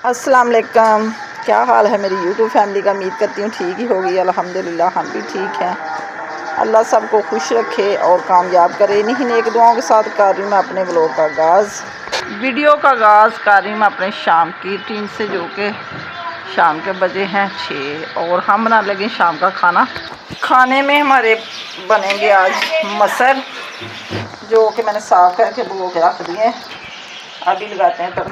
अस्सलाम वालेकुम। क्या हाल है मेरी यूट्यूब फैमिली का। उम्मीद करती हूँ ठीक ही होगी। अल्हम्दुलिल्लाह हम भी ठीक हैं। अल्लाह सबको खुश रखे और कामयाब करे। इन्हीं नेक दुआओं के साथ कर रही हूँ मैं अपने ब्लॉग का आगाज़। वीडियो का आगाज़ कर रही हूँ मैं अपने शाम की रूटीन से, जो कि शाम के बजे हैं 6 और हम बना लगे शाम का खाना। खाने में हमारे बनेंगे आज मसर, जो कि मैंने साफ़ करके भिगो के रख दिए। अभी लगाते हैं तब।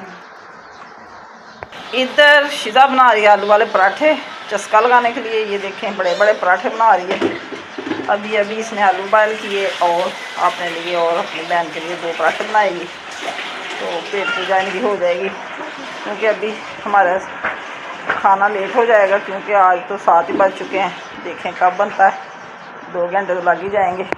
इधर शिजा बना रही है आलू वाले पराठे चस्का लगाने के लिए। ये देखें बड़े बड़े पराठे बना रही है। अभी अभी इसने आलू बॉयल किए और अपने लिए और अपनी बहन के लिए 2 पराठे बनाएगी, तो पेट पूजा इनकी हो जाएगी। क्योंकि अभी हमारा खाना लेट हो जाएगा, क्योंकि आज तो 7 ही बज चुके हैं। देखें कब बनता है, 2 घंटे तो लग ही जाएंगे।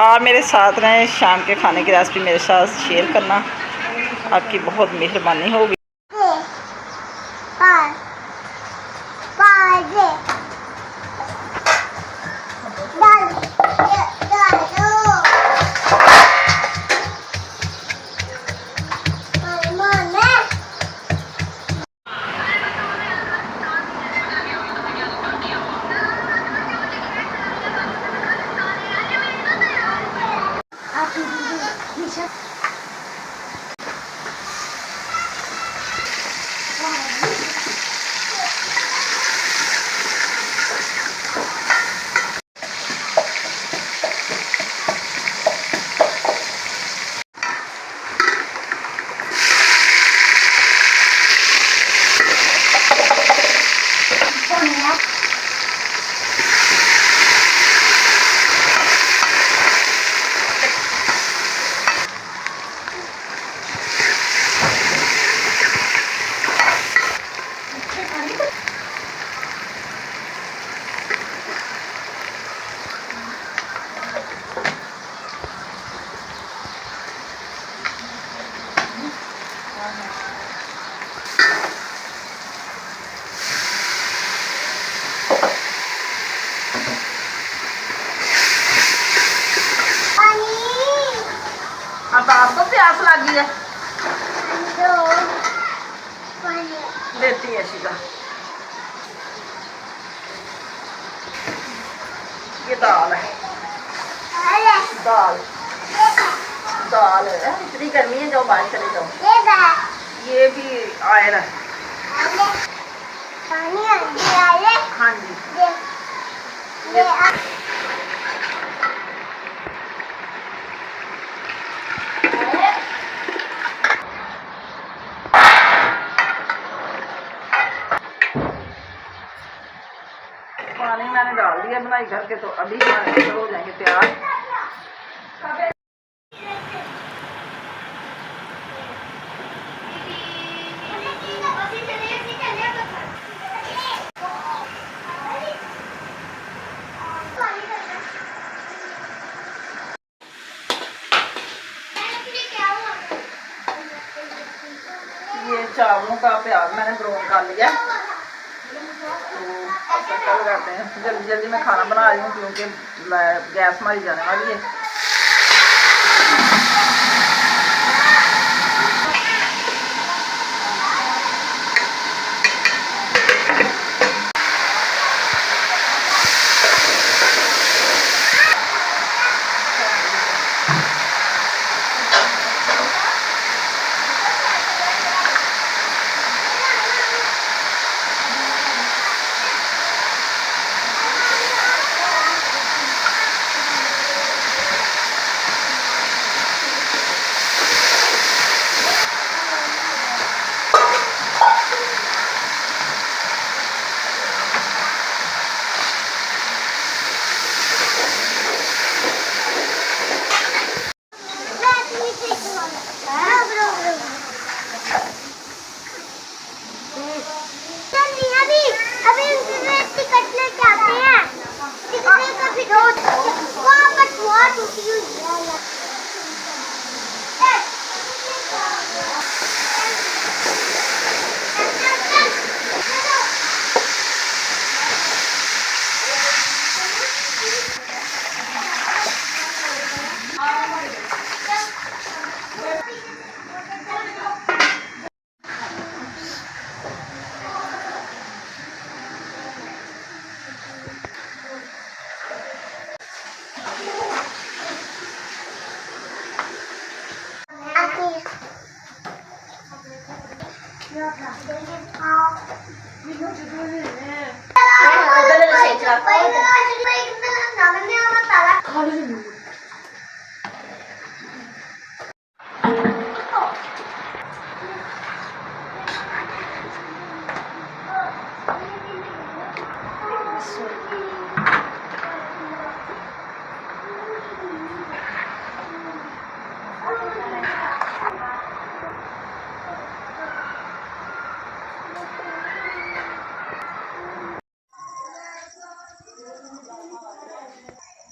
आप मेरे साथ रहें, शाम के खाने की रेसिपी मेरे साथ शेयर करना, आपकी बहुत मेहरबानी होगी। अब आपको प्यास लगी है, देती है सीधा। ये दाल है, दाल दाल है। इतनी गर्मी है, जाओ बाहर चले जाओ। ये भी आयल है। हाँ जी, पानी मैंने डाल दिया बनाई करके, तो अभी हमारे हो जाएंगे तैयार। ये चावलों का प्याज मैंने ब्राउन कर लिया, तो लगाते हैं। जल्दी जल्दी मैं खाना बना रही हूँ, क्योंकि गैस मारी जाने वाली है।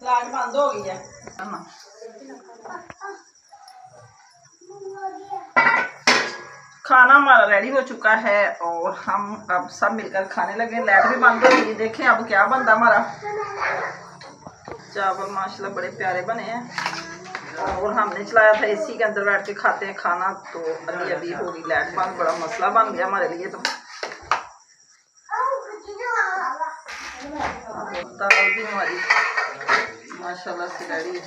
लाइट बंद हो गई है। खाना हमारा रेडी हो चुका है और हम अब सब मिलकर खाने लगे। लाइट भी बंद हो गई। देखें अब क्या बनता हमारा। चावल माशाल्लाह बड़े प्यारे बने हैं और हमने चलाया था एसी के अंदर बैठ के खाते हैं खाना, तो अभी अभी हो गई लाइट बंद। बड़ा मसला बन गया हमारे लिए। तो दाल भी हमारी माशाल्लाह से रेडी है।